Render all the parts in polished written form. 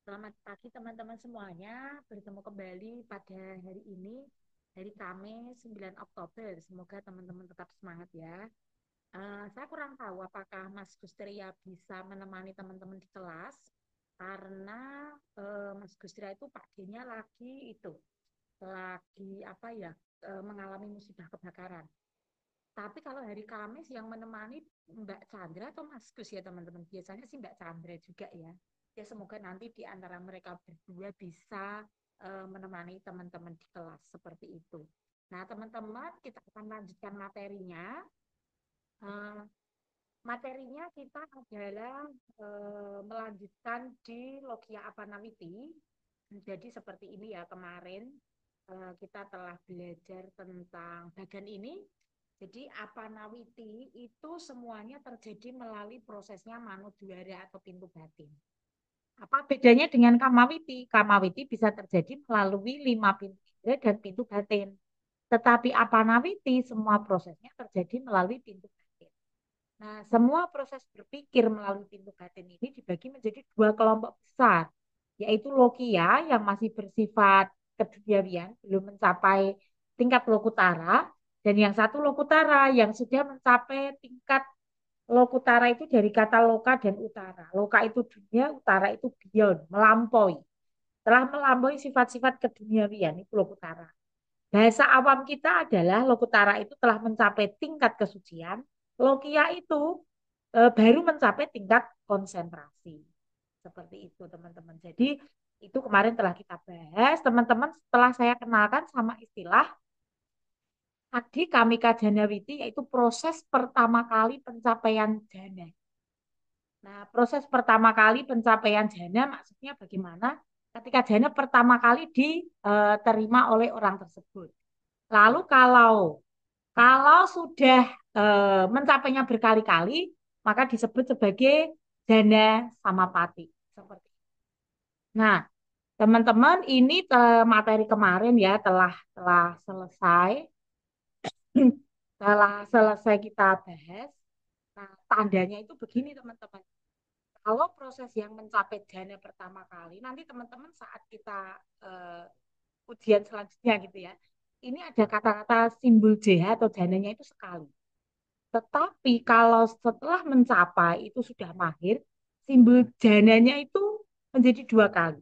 Selamat pagi teman-teman semuanya. Bertemu kembali pada hari ini, hari Kamis 9 Oktober. Semoga teman-teman tetap semangat ya. Saya kurang tahu apakah Mas Gustria bisa menemani teman-teman di kelas karena Mas Gustria itu paginya lagi apa ya, mengalami musibah kebakaran. Tapi kalau hari Kamis yang menemani Mbak Chandra atau Mas Gus ya teman-teman. Biasanya sih Mbak Chandra juga ya. Ya semoga nanti di antara mereka berdua bisa menemani teman-teman di kelas seperti itu. Nah teman-teman kita akan lanjutkan materinya. Eh, Materinya kita adalah melanjutkan di Logia Apanawiti. Jadi seperti ini ya kemarin kita telah belajar tentang bagan ini. Jadi Apanawiti itu semuanya terjadi melalui prosesnya Manudwara atau pintu batin. Apa bedanya dengan Kamawiti? Kamawiti bisa terjadi melalui 5 pintu indera dan pintu batin. Tetapi Apanawiti semua prosesnya terjadi melalui pintu batin. Nah, semua proses berpikir melalui pintu batin ini dibagi menjadi 2 kelompok besar, yaitu lokia yang masih bersifat keduniawian, belum mencapai tingkat lokutara, dan yang satu lokutara yang sudah mencapai tingkat lokutara itu dari kata loka dan utara. Loka itu dunia, utara itu beyond, melampaui. Telah melampaui sifat-sifat keduniawian itu lokutara. Bahasa awam kita adalah lokutara itu telah mencapai tingkat kesucian, lokia itu baru mencapai tingkat konsentrasi. Seperti itu teman-teman. Jadi itu kemarin telah kita bahas. Teman-teman setelah saya kenalkan sama istilah Adi Kamika Janawiti yaitu proses pertama kali pencapaian jana. Nah, proses pertama kali pencapaian jana maksudnya bagaimana? Ketika jana pertama kali diterima oleh orang tersebut. Lalu kalau sudah mencapainya berkali-kali, maka disebut sebagai jana samapati. Seperti itu. Nah, teman-teman, ini materi kemarin ya telah selesai, telah selesai kita bahas. Nah, tandanya itu begini teman-teman. Kalau proses yang mencapai jana pertama kali, nanti teman-teman saat kita ujian selanjutnya gitu ya, ini ada kata-kata simbol JH atau jananya itu sekali. Tetapi kalau setelah mencapai itu sudah mahir, simbol jananya itu menjadi 2 kali.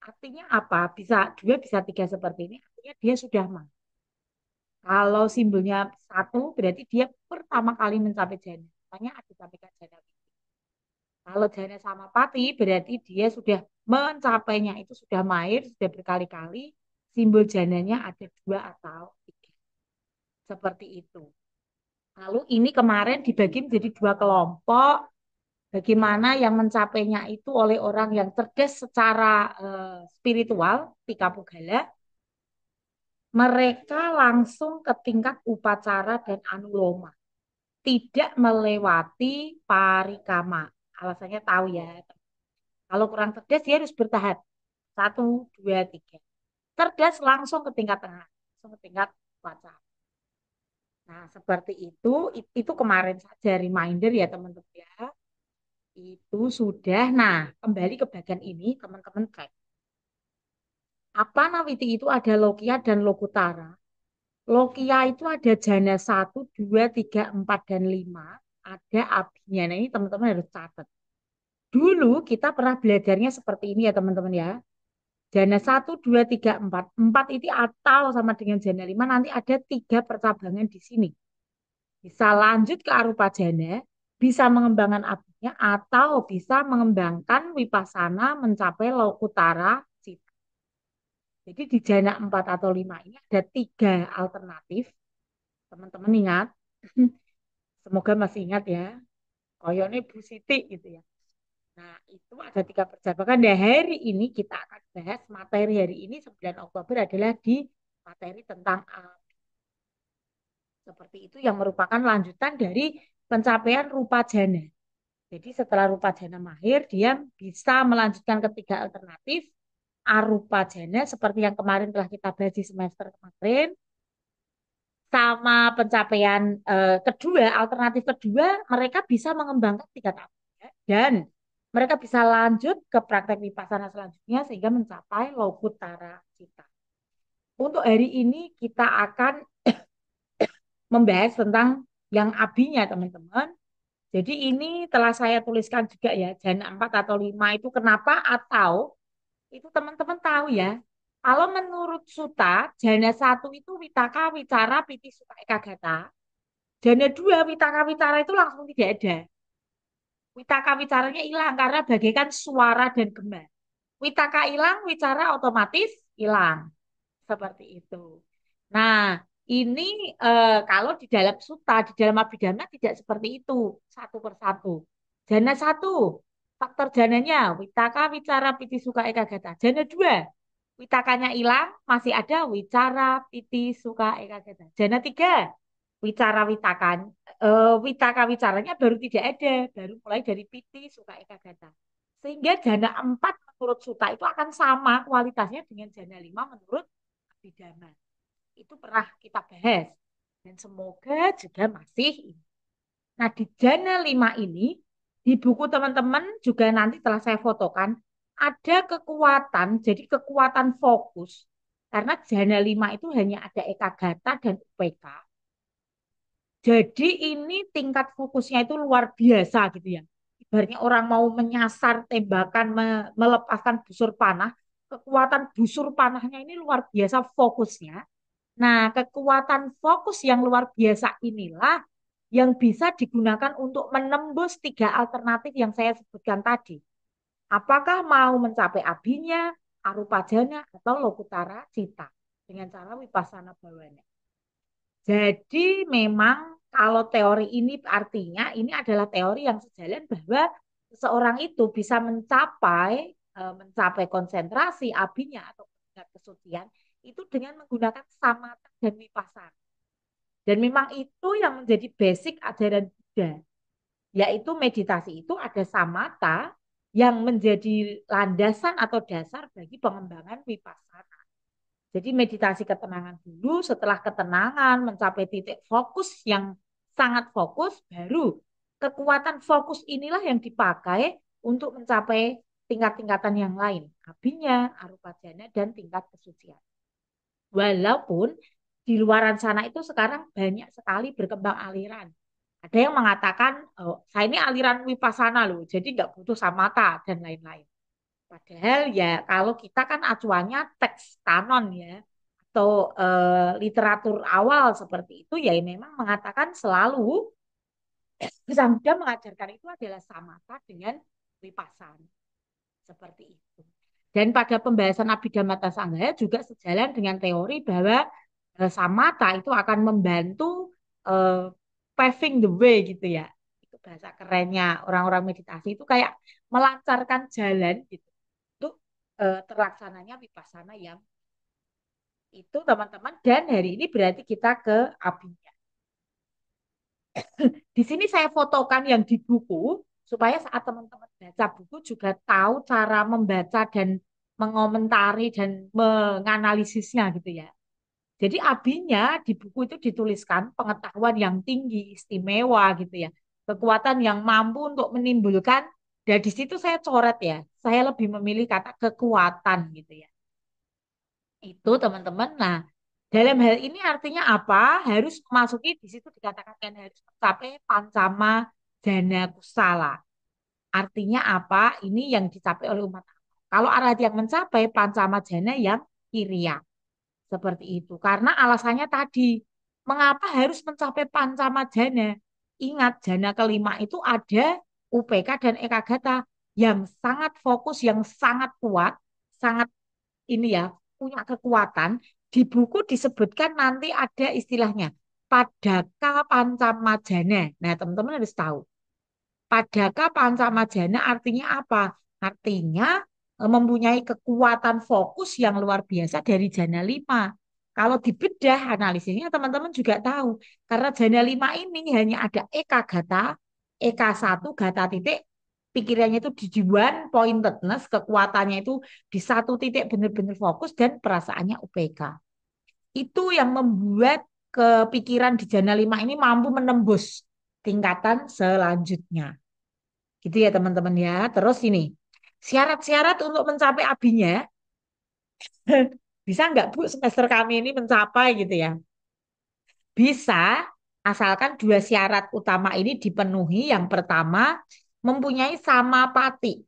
Artinya apa? Bisa dua, bisa tiga seperti ini. Artinya dia sudah mahir. Kalau simbolnya satu, berarti dia pertama kali mencapai jana. Makanya ada sampaikan jana. Kalau jana sama pati, berarti dia sudah mencapainya itu sudah mahir, sudah berkali-kali. Simbol jananya ada 2 atau 3. Seperti itu. Lalu ini kemarin dibagi menjadi 2 kelompok. Bagaimana yang mencapainya itu oleh orang yang cerdas secara spiritual, Tika Pugala, mereka langsung ke tingkat upacara dan anuloma, tidak melewati parikama. Alasannya tahu ya. Kalau kurang cerdas dia harus bertahap. 1, 2, 3. Cerdas langsung ke tingkat tengah, langsung ke tingkat upacara. Nah, seperti itu kemarin saja reminder ya teman-teman ya. Itu sudah. Nah, kembali ke bagian ini, teman-teman cek. Apa Nawiti itu ada Lokia dan Lokutara. Lokia itu ada jana 1, 2, 3, 4, dan 5. Ada abinya. Nah, ini teman-teman harus catat. Dulu kita pernah belajarnya seperti ini ya teman-teman ya. Jana 1, 2, 3, 4. 4 itu atau sama dengan jana 5. Nanti ada 3 percabangan di sini. Bisa lanjut ke arupa jana, bisa mengembangkan abinya, atau bisa mengembangkan wipasana mencapai lokutara cita. Jadi di jana 4 atau 5 ini ada 3 alternatif. Teman-teman ingat, semoga masih ingat ya. Koyone Bu Siti gitu ya. Nah, itu ada 3 percabangan. Nah, hari ini kita akan bahas materi hari ini 9 Oktober adalah di materi tentang seperti itu yang merupakan lanjutan dari pencapaian rupa jana. Jadi setelah rupa jana mahir, dia bisa melanjutkan ketiga alternatif arupa jana seperti yang kemarin telah kita bahas di semester kemarin. Sama pencapaian kedua, alternatif kedua, mereka bisa mengembangkan tingkat apinya dan mereka bisa lanjut ke praktek vipassana selanjutnya sehingga mencapai Lokutara Cita. Untuk hari ini kita akan membahas tentang yang abinya teman-teman. Jadi ini telah saya tuliskan juga ya, jana 4 atau 5 itu kenapa atau itu teman-teman tahu ya. Kalau menurut Suta, jana 1 itu Witaka, Wicara, Piti, Suka, Ekagata. Jana 2 Witaka, Wicara itu langsung tidak ada. Witaka, Wicaranya hilang karena bagaikan suara dan gema. Witaka hilang, Wicara otomatis hilang. Seperti itu. Nah, ini kalau di dalam suta, di dalam abhidhamma tidak seperti itu, satu persatu. Jana 1, faktor jananya, witaka, wicara, piti, suka, ekagata. Jana 2, witakanya hilang, masih ada wicara, piti, suka, ekagata. Jana 3, wicara, witakan, witaka, wicaranya baru tidak ada, baru mulai dari piti, suka, ekagata. Sehingga jana 4 menurut suta itu akan sama kualitasnya dengan jana 5 menurut abhidhamma. Itu pernah kita bahas. Dan semoga juga masih. Nah, di Jana 5 ini, di buku teman-teman juga nanti telah saya fotokan, ada kekuatan, jadi kekuatan fokus. Karena Jana 5 itu hanya ada Ekagata dan UPK. Jadi ini tingkat fokusnya itu luar biasa gitu ya. Ibaratnya orang mau menyasar tembakan, melepaskan busur panah, kekuatan busur panahnya ini luar biasa fokusnya. Nah, kekuatan fokus yang luar biasa inilah yang bisa digunakan untuk menembus tiga alternatif yang saya sebutkan tadi. Apakah mau mencapai abinya, arupa jana, atau lokutara cita dengan cara vipassana bhavana. Jadi memang kalau teori ini artinya ini adalah teori yang sejalan bahwa seseorang itu bisa mencapai konsentrasi abinya atau tingkat kesucian itu dengan menggunakan samatha dan vipassana. Dan memang itu yang menjadi basic ajaran Buddha, yaitu meditasi itu ada samatha yang menjadi landasan atau dasar bagi pengembangan vipassana. Jadi meditasi ketenangan dulu, setelah ketenangan mencapai titik fokus yang sangat fokus, baru kekuatan fokus inilah yang dipakai untuk mencapai tingkat-tingkatan yang lain, abinya, arupa jana, dan tingkat kesucian. Walaupun di luaran sana itu sekarang banyak sekali berkembang aliran. Ada yang mengatakan, oh, saya ini aliran Vipassana loh, jadi nggak butuh samatha dan lain-lain. Padahal ya kalau kita kan acuannya teks kanon ya, atau literatur awal seperti itu ya memang mengatakan selalu Sang Buddha mengajarkan itu adalah samatha dengan Vipassana. Seperti itu. Dan pada pembahasan Abhidhamma Sanggaya juga sejalan dengan teori bahwa samatha itu akan membantu eh, paving the way gitu ya. Itu bahasa kerennya orang-orang meditasi itu kayak melancarkan jalan gitu untuk terlaksananya vipassana yang itu teman-teman. Dan hari ini berarti kita ke abinya. Di sini saya fotokan yang di buku supaya saat teman-teman baca buku juga tahu cara membaca dan mengomentari dan menganalisisnya gitu ya. Jadi abinya di buku itu dituliskan pengetahuan yang tinggi, istimewa gitu ya. Kekuatan yang mampu untuk menimbulkan, dan di situ saya coret ya. Saya lebih memilih kata kekuatan gitu ya. Itu teman-teman. Nah, dalam hal ini artinya apa? Harus memasuki di situ dikatakan kan harus mencapai pancama jana kusala. Artinya apa? Ini yang dicapai oleh umat. Kalau arah yang mencapai pancama jana yang kiriya. Seperti itu. Karena alasannya tadi, mengapa harus mencapai pancama jana? Ingat, jana kelima itu ada UPK dan Ekagata yang sangat fokus, yang sangat kuat, sangat ini ya, punya kekuatan. Di buku disebutkan nanti ada istilahnya, Padaka Pancamajana. Nah, teman-teman harus tahu. Padaka Pancamajana artinya apa? Artinya mempunyai kekuatan fokus yang luar biasa dari jana 5. Kalau dibedah analisisnya teman-teman juga tahu. Karena jana 5 ini hanya ada Eka Gata, Eka satu Gata titik, pikirannya itu di one pointedness, kekuatannya itu di satu titik benar-benar fokus dan perasaannya UPK. Itu yang membuat kepikiran di jana 5 ini mampu menembus tingkatan selanjutnya. Gitu ya teman-teman ya. Terus ini, syarat-syarat untuk mencapai abinya, bisa nggak Bu semester kami ini mencapai gitu ya? Bisa, asalkan dua syarat utama ini dipenuhi. Yang pertama, mempunyai samapati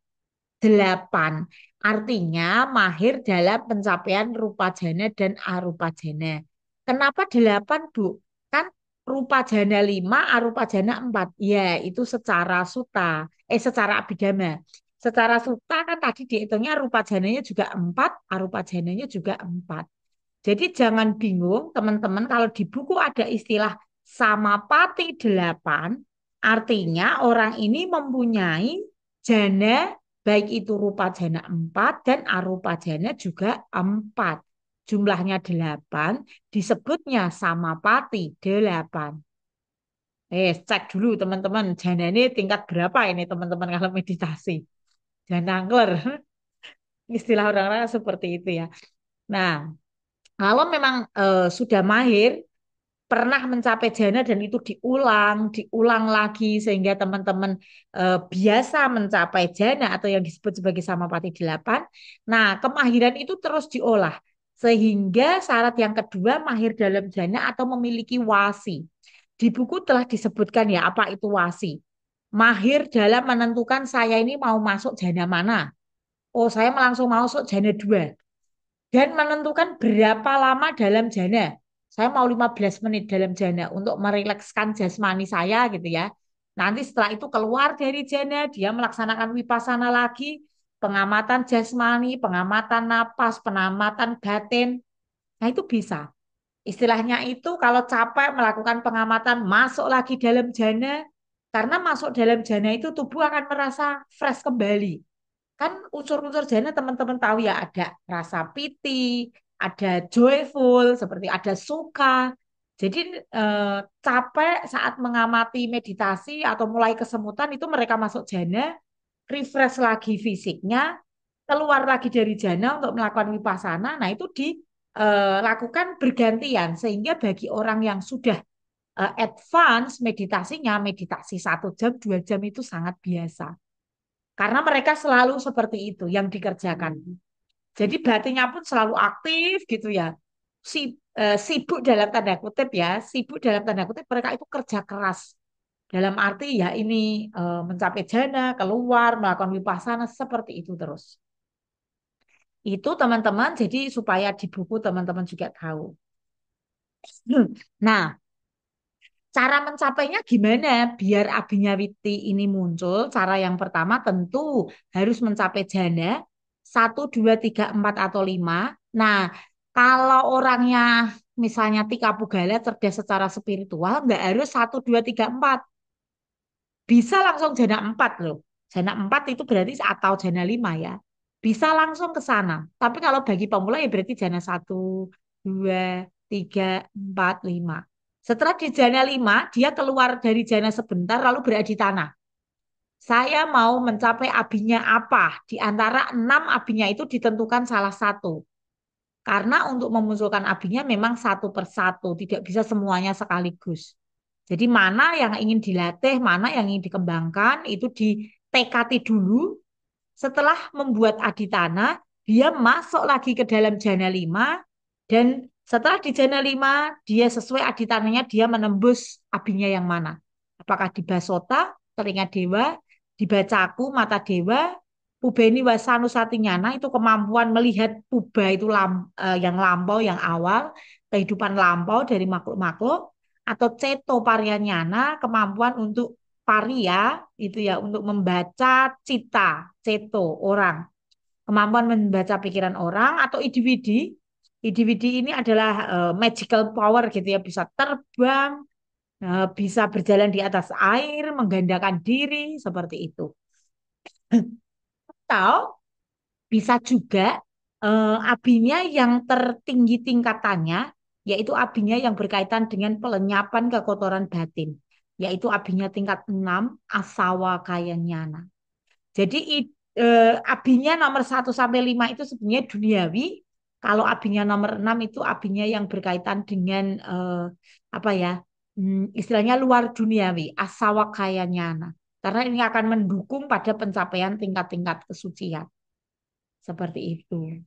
8. Artinya mahir dalam pencapaian rupa jana dan arupa jana. Kenapa 8, Bu? Kan rupa jana 5, arupa jana 4. Ya, itu secara suta. Secara abhidhamma. Secara suta kan tadi dihitungnya rupa jananya juga 4, arupa jananya juga 4. Jadi jangan bingung teman-teman kalau di buku ada istilah samapati 8, artinya orang ini mempunyai jana baik itu rupa jana 4 dan arupa jana juga 4. Jumlahnya 8 disebutnya samapati 8. Cek dulu teman-teman, jana ini tingkat berapa ini teman-teman kalau meditasi. Jangan angker. Istilah orang-orang seperti itu ya. Nah, kalau memang sudah mahir, pernah mencapai jana dan itu diulang lagi sehingga teman-teman biasa mencapai jana atau yang disebut sebagai samapati 8. Nah, kemahiran itu terus diolah sehingga syarat yang kedua mahir dalam jana atau memiliki wasi. Di buku telah disebutkan ya apa itu wasi. Mahir dalam menentukan saya ini mau masuk jana mana. Oh, saya langsung masuk jana 2 dan menentukan berapa lama dalam jana. Saya mau 15 menit dalam jana untuk merilekskan jasmani saya gitu ya. Nanti setelah itu keluar dari jana, dia melaksanakan wipasana lagi, pengamatan jasmani, pengamatan napas, pengamatan batin. Nah, itu bisa. Istilahnya itu kalau capek melakukan pengamatan, masuk lagi dalam jana. Karena masuk dalam jana itu tubuh akan merasa fresh kembali. Kan unsur-unsur jana teman-teman tahu ya ada rasa piti, ada joyful, seperti ada suka. Jadi capek saat mengamati meditasi atau mulai kesemutan itu mereka masuk jana, refresh lagi fisiknya, keluar lagi dari jana untuk melakukan vipassana. Nah itu dilakukan bergantian sehingga bagi orang yang sudah advance meditasinya, meditasi 1 jam, 2 jam itu sangat biasa. Karena mereka selalu seperti itu yang dikerjakan. Jadi batinnya pun selalu aktif gitu ya. Sibuk dalam tanda kutip ya, sibuk dalam tanda kutip mereka itu kerja keras. Dalam arti ya ini mencapai jana, keluar, melakukan vipassana seperti itu terus. Itu teman-teman jadi supaya di buku teman-teman juga tahu. Nah, cara mencapainya gimana biar Abhinyawiti ini muncul? Cara yang pertama tentu harus mencapai jana 1, 2, 3, 4 atau 5. Nah, kalau orangnya misalnya Tika Pugala cerdas secara spiritual, nggak harus 1, 2, 3, 4. Bisa langsung jana 4 loh. Jana 4 itu berarti atau jana 5 ya. Bisa langsung ke sana. Tapi kalau bagi pemula ya berarti jana 1, 2, 3, 4, 5. Setelah di jana 5, dia keluar dari jana sebentar lalu berada di tanah. Saya mau mencapai abinya apa? Di antara 6 abinya itu ditentukan salah satu. Karena untuk memunculkan abinya memang satu persatu, tidak bisa semuanya sekaligus. Jadi mana yang ingin dilatih, mana yang ingin dikembangkan, itu ditekati dulu. Setelah membuat aditana, dia masuk lagi ke dalam jana 5, dan setelah di jana 5, dia sesuai aditananya, dia menembus abinya yang mana. Apakah di basota, telinga dewa, di bacaku, mata dewa, Pubeni wasanu satinyana itu kemampuan melihat puba itu yang lampau, yang awal, kehidupan lampau dari makhluk-makhluk, atau ceto paryanyana, kemampuan untuk paria itu ya untuk membaca cita, ceto orang, kemampuan membaca pikiran orang atau idiwidi. Idiwidi ini adalah magical power gitu ya, bisa terbang, bisa berjalan di atas air, menggandakan diri seperti itu. Atau bisa juga abinya yang tertinggi tingkatannya, yaitu abinya yang berkaitan dengan pelenyapan kekotoran batin, yaitu abinya tingkat 6, asawa kaya nyana. Jadi abinya nomor 1 sampai 5 itu sebenarnya duniawi. Kalau abinya nomor 6 itu abinya yang berkaitan dengan apa ya, istilahnya luar duniawi, asawa kaya nyana. Karena ini akan mendukung pada pencapaian tingkat-tingkat kesucian. Seperti itu.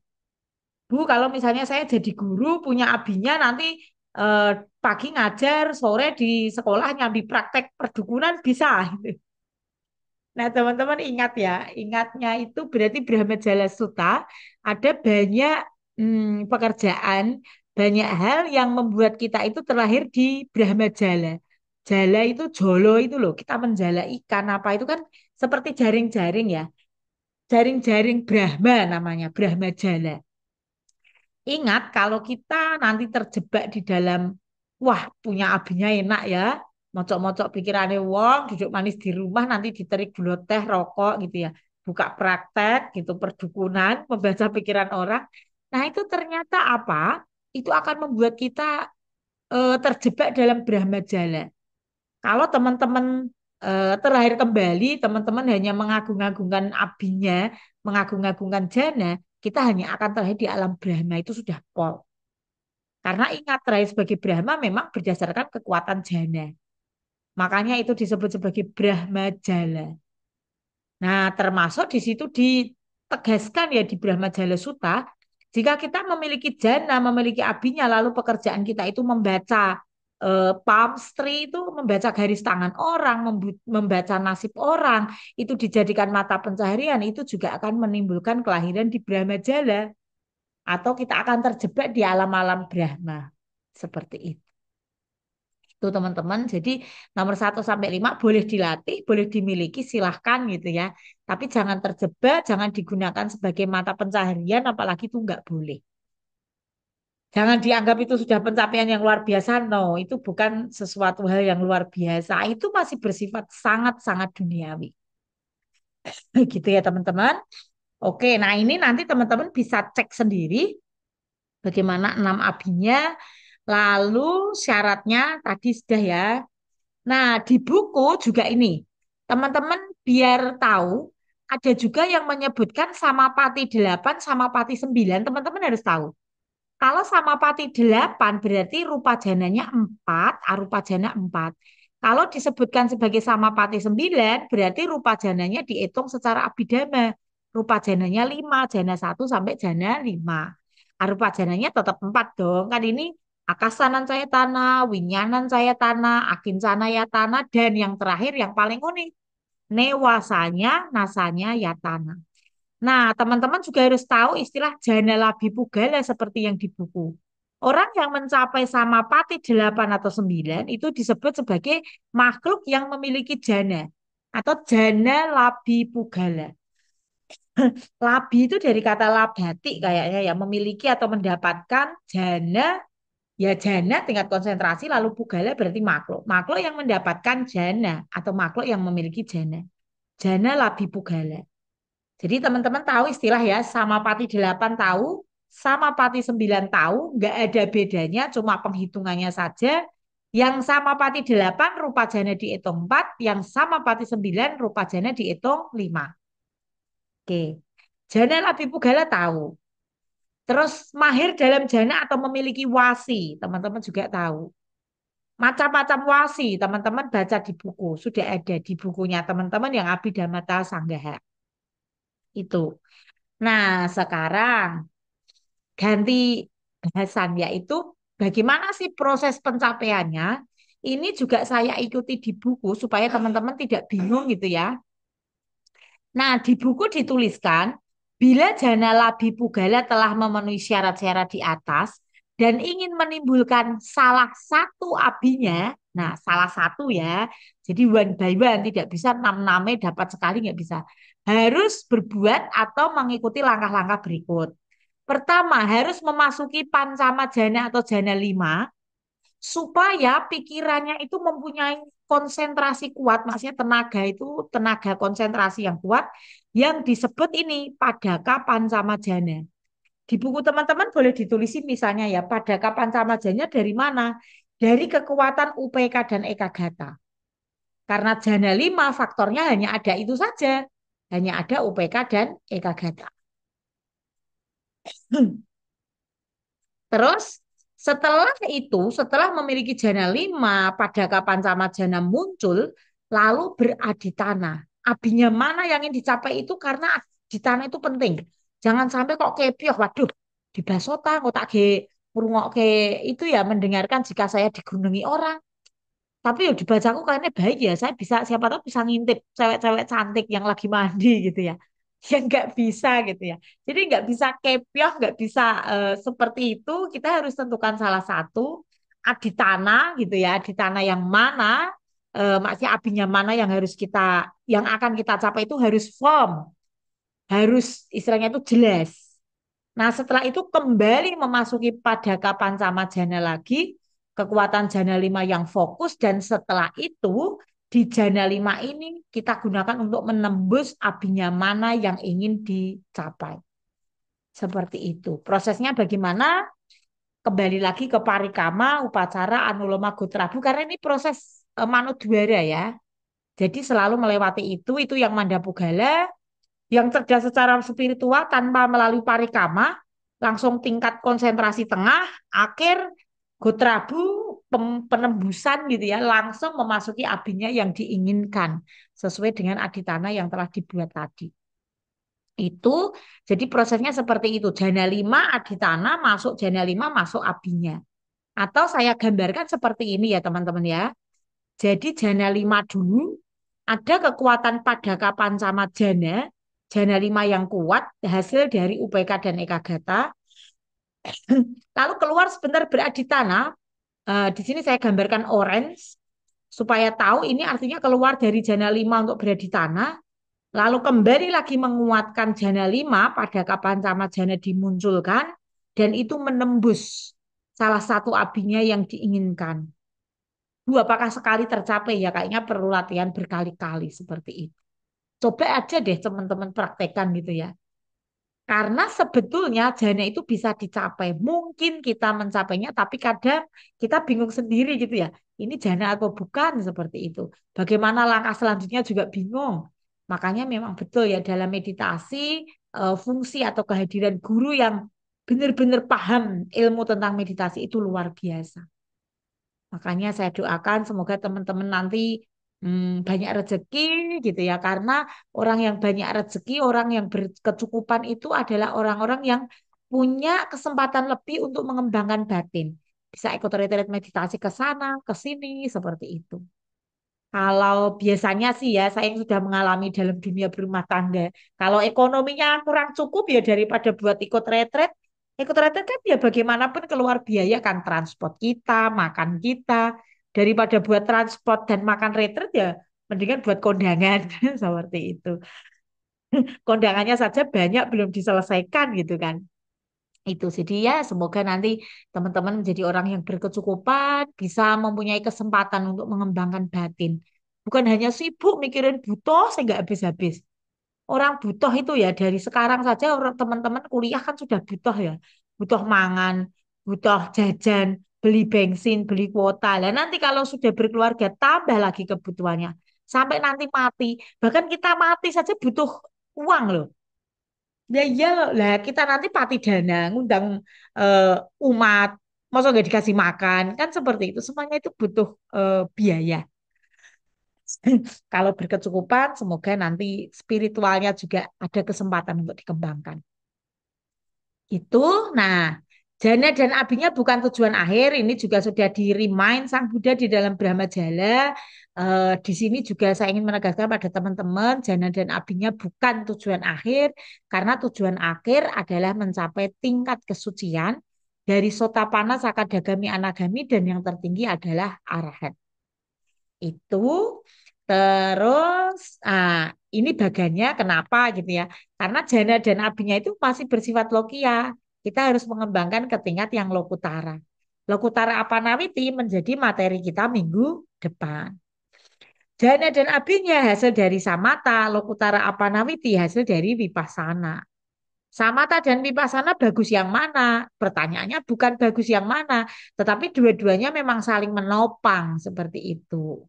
Bu, kalau misalnya saya jadi guru, punya abinya nanti eh, pagi ngajar, sore di sekolah nyambi praktek perdukunan bisa. Nah, teman-teman ingat ya, ingatnya itu berarti Brahma Jala Sutta ada banyak pekerjaan, banyak hal yang membuat kita itu terlahir di Brahma Jala. Jala itu jolo itu loh, kita menjala ikan apa itu kan seperti jaring-jaring ya. Jaring-jaring Brahma namanya, Brahma Jala. Ingat kalau kita nanti terjebak di dalam, wah punya abinya enak ya, mocok-mocok pikirannya wong, duduk manis di rumah nanti diterik gula teh, rokok gitu ya, buka praktek gitu, perdukunan, membaca pikiran orang. Nah itu ternyata apa? Itu akan membuat kita terjebak dalam Brahma Jala. Kalau teman-teman terlahir kembali, teman-teman hanya mengagung-agungkan abinya, mengagung-agungkan jana, kita hanya akan terlahir di alam Brahma itu sudah pol. Karena ingat terakhir sebagai Brahma memang berdasarkan kekuatan jana. Makanya itu disebut sebagai Brahma Jala. Nah, termasuk di situ ditegaskan ya di Brahma Jala Sutta, jika kita memiliki jana, memiliki abinya, lalu pekerjaan kita itu membaca palm tree itu membaca garis tangan orang, membaca nasib orang, itu dijadikan mata pencaharian, itu juga akan menimbulkan kelahiran di Brahma Jala. Atau kita akan terjebak di alam-alam Brahma. Seperti itu. Tuh teman-teman, jadi nomor 1 sampai 5 boleh dilatih, boleh dimiliki, silahkan gitu ya. Tapi jangan terjebak, jangan digunakan sebagai mata pencaharian, apalagi itu nggak boleh. Jangan dianggap itu sudah pencapaian yang luar biasa, no, itu bukan sesuatu hal yang luar biasa. Itu masih bersifat sangat-sangat duniawi. Gitu ya teman-teman. Oke, nah ini nanti teman-teman bisa cek sendiri bagaimana 6 abinya, lalu syaratnya tadi sudah ya. Nah, di buku juga ini, teman-teman biar tahu, ada juga yang menyebutkan Samapati 8 Samapati 9. Teman-teman harus tahu. Kalau Samapati 8 berarti rupa jananya 4, arupa jana 4. Kalau disebutkan sebagai Samapati 9 berarti rupa jananya dihitung secara abhidhamma. Rupa jananya 5, jana 1 sampai jana 5. Arupa jananya tetap 4 dong. Kan ini akasanan saya tanah, winyanan saya tanah, akincana ya tanah, dan yang terakhir yang paling unik, newasanya, nasanya ya tanah. Nah, teman-teman juga harus tahu istilah jana labi pugala seperti yang di buku. Orang yang mencapai samapati 8 atau 9 itu disebut sebagai makhluk yang memiliki jana atau jana labi pugala. Labi itu dari kata labati kayaknya ya, memiliki atau mendapatkan jana, ya jana tingkat konsentrasi lalu pugala berarti makhluk. Makhluk yang mendapatkan jana atau makhluk yang memiliki jana. Jana labi pugala. Jadi teman-teman tahu istilah ya, Samapati 8 tahu, Samapati 9 tahu, nggak ada bedanya, cuma penghitungannya saja. Yang Samapati 8 rupa jana dihitung 4, yang Samapati 9 rupa jana dihitung 5. Oke. Jana Labi Pugala tahu. Terus mahir dalam jana atau memiliki wasi, teman-teman juga tahu. Macam-macam wasi, teman-teman baca di buku, sudah ada di bukunya teman-teman yang Abhidhamma Sanggaha. Itu. Nah, sekarang ganti bahasan yaitu bagaimana sih proses pencapaiannya. Ini juga saya ikuti di buku supaya teman-teman tidak bingung gitu ya. Nah, di buku dituliskan bila jana labi pugala telah memenuhi syarat-syarat di atas dan ingin menimbulkan salah satu abinya, nah salah satu ya, jadi one by one tidak bisa 6 dapat sekali nggak bisa. Harus berbuat atau mengikuti langkah-langkah berikut. Pertama, harus memasuki pancama jana atau jana 5 supaya pikirannya itu mempunyai konsentrasi kuat, maksudnya tenaga itu tenaga konsentrasi yang kuat yang disebut ini padaka pancama jana. Di buku teman-teman boleh ditulisin misalnya ya, padaka pancama jana dari mana? Dari kekuatan UPK dan Ekagata. Karena jana 5 faktornya hanya ada itu saja. Hanya ada UPK dan Ekagata. Terus setelah itu, setelah memiliki jana 5 pada kapan sama jana muncul, lalu beraditana. Abinya mana yang ingin dicapai itu karena aditana itu penting. Jangan sampai kok kepioh, waduh, di basota kok tak ge ngrungokke itu ya mendengarkan jika saya digunungi orang. Tapi ya dibacaku kayaknya baik ya. Saya bisa siapa tahu bisa ngintip cewek-cewek cantik yang lagi mandi gitu ya. Yang nggak bisa gitu ya. Jadi nggak bisa kepiah, nggak bisa seperti itu. Kita harus tentukan salah satu aditana gitu ya. Aditana yang mana, maksudnya abinya mana yang harus kita, yang akan kita capai itu harus firm, harus istilahnya itu jelas. Nah, setelah itu kembali memasuki Padaka Pancama Jana lagi, kekuatan Jana 5 yang fokus, dan setelah itu di Jana 5 ini kita gunakan untuk menembus abinya mana yang ingin dicapai. Seperti itu. Prosesnya bagaimana? Kembali lagi ke parikama, upacara, anuloma, gotrabu, karena ini proses manudwara ya. Jadi selalu melewati itu yang Mandapugala, yang cerdas secara spiritual tanpa melalui parikama, langsung tingkat konsentrasi tengah, akhir, gotrabu, penembusan gitu ya, langsung memasuki abinya yang diinginkan sesuai dengan aditana yang telah dibuat tadi. Itu jadi prosesnya seperti itu. Jana 5 aditana masuk jana 5 masuk abinya. Atau saya gambarkan seperti ini ya teman-teman ya. Jadi jana 5 dulu ada kekuatan Padaka Pancama Jana, Jana 5 yang kuat hasil dari UPK dan Eka Gata. Lalu keluar sebentar berada di tanah. Di sini saya gambarkan orange supaya tahu ini artinya keluar dari jana 5 untuk berada di tanah. Lalu kembali lagi menguatkan jana 5 pada kapan sama jana dimunculkan dan itu menembus salah satu abinya yang diinginkan. Dua, apakah sekali tercapai ya kayaknya perlu latihan berkali-kali seperti itu. Coba aja deh teman-teman praktekkan gitu ya. Karena sebetulnya jana itu bisa dicapai. Mungkin kita mencapainya, tapi kadang kita bingung sendiri gitu ya. Ini jana atau bukan seperti itu. Bagaimana langkah selanjutnya juga bingung. Makanya memang betul ya dalam meditasi, fungsi atau kehadiran guru yang benar-benar paham ilmu tentang meditasi itu luar biasa. Makanya saya doakan semoga teman-teman nanti banyak rezeki gitu ya. Karena orang yang banyak rezeki, orang yang berkecukupan itu adalah orang-orang yang punya kesempatan lebih untuk mengembangkan batin. Bisa ikut retreat meditasi ke sana, ke sini, seperti itu. Kalau biasanya sih ya, saya yang sudah mengalami dalam dunia berumah tangga. Kalau ekonominya kurang cukup ya daripada buat ikut retret kan ya bagaimanapun keluar biaya kan transport kita, makan kita. Daripada buat transport dan makan retret ya mendingan buat kondangan seperti itu. Kondangannya saja banyak belum diselesaikan gitu kan. Itu jadi ya semoga nanti teman-teman menjadi orang yang berkecukupan, bisa mempunyai kesempatan untuk mengembangkan batin. Bukan hanya sibuk mikirin butuh saya nggak habis-habis. Orang butuh itu ya dari sekarang saja orang teman-teman kuliah kan sudah butuh ya. Butuh mangan, butuh jajan, beli bensin, beli kuota. Lah nanti kalau sudah berkeluarga tambah lagi kebutuhannya. Sampai nanti mati. Bahkan kita mati saja butuh uang loh. Ya iya lah kita nanti pati dana ngundang eh, umat, masa nggak dikasih makan kan seperti itu. Semuanya itu butuh biaya. Kalau berkecukupan, semoga nanti spiritualnya juga ada kesempatan untuk dikembangkan. Itu, nah, jana dan abinya bukan tujuan akhir. Ini juga sudah di-remind Sang Buddha di dalam Brahma Jala. Di sini juga saya ingin menegaskan pada teman-teman, jana dan abinya bukan tujuan akhir, karena tujuan akhir adalah mencapai tingkat kesucian dari Sotapana, Sakadagami, Anagami, dan yang tertinggi adalah Arahat. Itu terus ini bagannya kenapa gitu ya? Karena jana dan abinya itu masih bersifat lokia. Kita harus mengembangkan ke tingkat yang lokutara. Lokutara Apanawiti menjadi materi kita minggu depan. Jana dan abinya hasil dari samata, lokutara Apanawiti hasil dari vipassana. Samata dan vipassana bagus yang mana? Pertanyaannya bukan bagus yang mana, tetapi dua-duanya memang saling menopang seperti itu.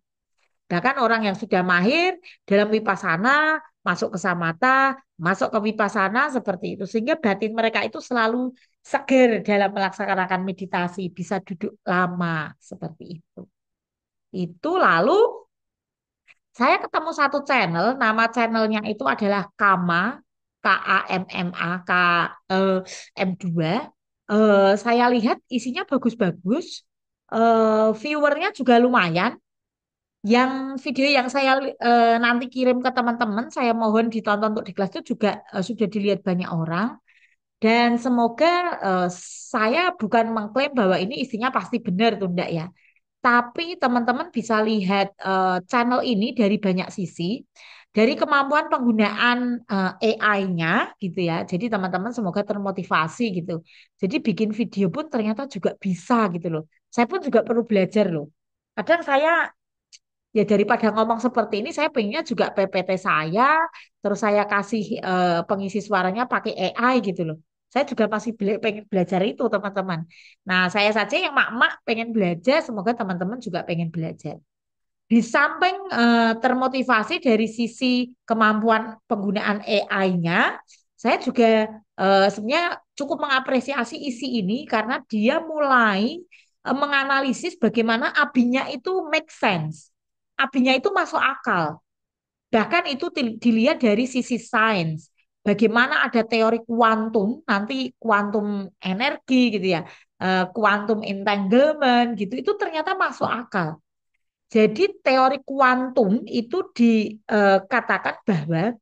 Bahkan orang yang sudah mahir dalam wipasana, masuk ke samatha, masuk ke wipasana seperti itu. Sehingga batin mereka itu selalu seger dalam melaksanakan meditasi, bisa duduk lama seperti itu. Itu lalu Saya ketemu satu channel, nama channelnya itu adalah Kama, Kamma, M2. Saya lihat isinya bagus-bagus, viewernya juga lumayan. Yang video yang saya nanti kirim ke teman-teman, saya mohon ditonton untuk di kelas itu juga sudah dilihat banyak orang. Dan semoga eh, saya bukan mengklaim bahwa ini isinya pasti benar tuh enggak ya. Tapi teman-teman bisa lihat channel ini dari banyak sisi, dari kemampuan penggunaan AI-nya gitu ya. Jadi teman-teman semoga termotivasi gitu. Jadi bikin video pun ternyata juga bisa gitu loh. Saya pun juga perlu belajar loh. Kadang saya ya daripada ngomong seperti ini, saya pengennya juga PPT saya, terus saya kasih pengisi suaranya pakai AI gitu loh. Saya juga masih pengen belajar itu teman-teman. Nah, saya saja yang mak-mak pengen belajar, semoga teman-teman juga pengen belajar. Di samping termotivasi dari sisi kemampuan penggunaan AI-nya, saya juga sebenarnya cukup mengapresiasi isi ini karena dia mulai menganalisis bagaimana abinya itu make sense. Abinya itu masuk akal. Bahkan itu dilihat dari sisi sains. Bagaimana ada teori kuantum, nanti kuantum energi gitu ya, kuantum entanglement gitu, itu ternyata masuk akal. Jadi teori kuantum itu dikatakan bahwa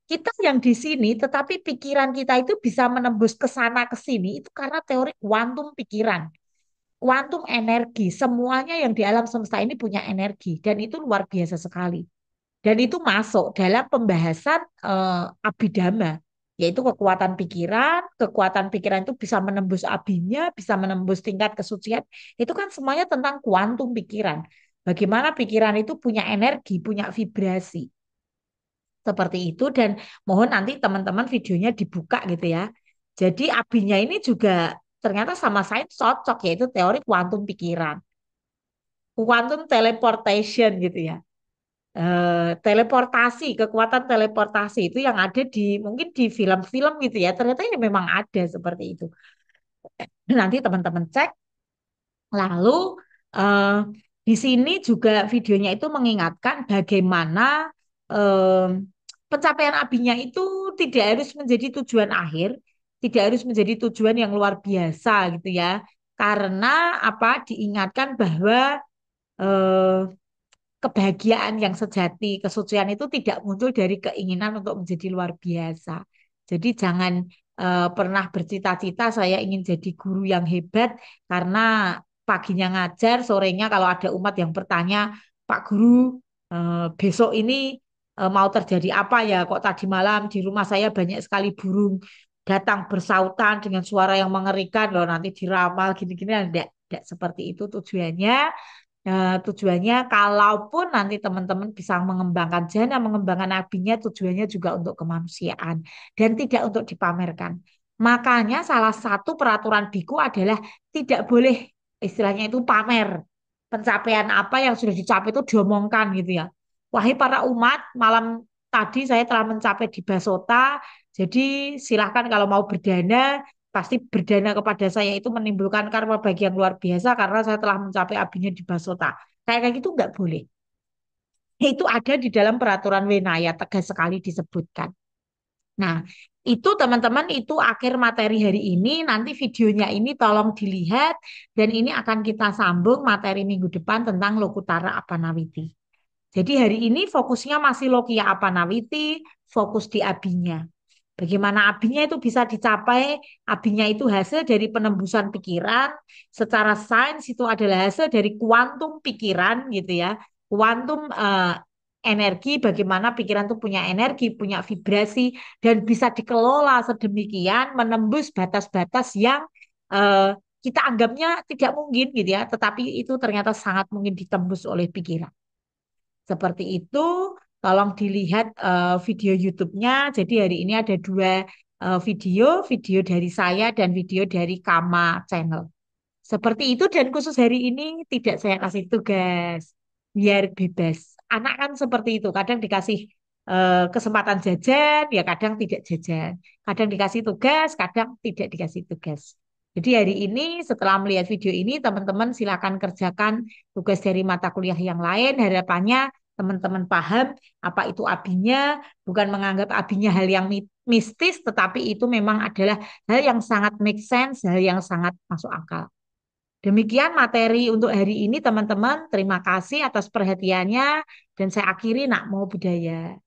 kita yang di sini, tetapi pikiran kita itu bisa menembus ke sana ke sini itu karena teori kuantum pikiran, kuantum energi. Semuanya yang di alam semesta ini punya energi dan itu luar biasa sekali. Dan itu masuk dalam pembahasan abidama, yaitu kekuatan pikiran itu bisa menembus abinya, bisa menembus tingkat kesucian. Itu kan semuanya tentang kuantum pikiran. Bagaimana pikiran itu punya energi, punya vibrasi. Seperti itu dan mohon nanti teman-teman videonya dibuka gitu ya. Jadi abinya ini juga ternyata sama sains cocok yaitu teori kuantum pikiran. Kuantum teleportation gitu ya, teleportasi, kekuatan teleportasi itu yang ada di mungkin di film-film gitu ya. Ternyata ini memang ada seperti itu. Nanti teman-teman cek. Lalu eh, di sini juga videonya itu mengingatkan bagaimana eh, pencapaian abinya itu tidak harus menjadi tujuan akhir, tidak harus menjadi tujuan yang luar biasa gitu ya. Karena apa? Diingatkan bahwa eh, kebahagiaan yang sejati, kesucian itu tidak muncul dari keinginan untuk menjadi luar biasa. Jadi jangan pernah bercita-cita saya ingin jadi guru yang hebat karena paginya ngajar, sorenya kalau ada umat yang bertanya, Pak Guru, besok ini mau terjadi apa ya? Kok tadi malam di rumah saya banyak sekali burung datang bersautan dengan suara yang mengerikan loh nanti diramal gini-gini tidak seperti itu tujuannya. Tujuannya kalaupun nanti teman-teman bisa mengembangkan jana, mengembangkan abinya, tujuannya juga untuk kemanusiaan dan tidak untuk dipamerkan. Makanya salah satu peraturan biku adalah tidak boleh istilahnya itu pamer. Pencapaian apa yang sudah dicapai itu diomongkan gitu ya. Wahai para umat, malam tadi saya telah mencapai di Basota, jadi silahkan kalau mau berdana pasti berdana kepada saya itu menimbulkan karma bagi yang luar biasa karena saya telah mencapai abinya di Basota. Kayak gitu nggak boleh. Itu ada di dalam peraturan Wenaya, tegas sekali disebutkan. Nah, itu teman-teman itu akhir materi hari ini. Nanti videonya ini tolong dilihat dan ini akan kita sambung materi minggu depan tentang Lokutara Apanawiti. Jadi hari ini fokusnya masih Lokia Apanawiti, fokus di abinya. Bagaimana abinya itu bisa dicapai? Abinya itu hasil dari penembusan pikiran. Secara sains itu adalah hasil dari kuantum pikiran gitu ya. Kuantum energi, bagaimana pikiran itu punya energi, punya vibrasi, dan bisa dikelola sedemikian menembus batas-batas yang eh, kita anggapnya tidak mungkin gitu ya. Tetapi itu ternyata sangat mungkin ditembus oleh pikiran. Seperti itu, tolong dilihat video YouTube-nya. Jadi hari ini ada dua video dari saya dan video dari Kama Channel. Seperti itu dan khusus hari ini tidak saya kasih tugas, biar bebas. Anak kan seperti itu, kadang dikasih kesempatan jajan, ya kadang tidak jajan. Kadang dikasih tugas, kadang tidak dikasih tugas. Jadi hari ini setelah melihat video ini, teman-teman silakan kerjakan tugas dari mata kuliah yang lain. Harapannya teman-teman paham apa itu abinya, bukan menganggap abinya hal yang mistis, tetapi itu memang adalah hal yang sangat make sense, hal yang sangat masuk akal. Demikian materi untuk hari ini, teman-teman. Terima kasih atas perhatiannya, dan saya akhiri nak mau budaya.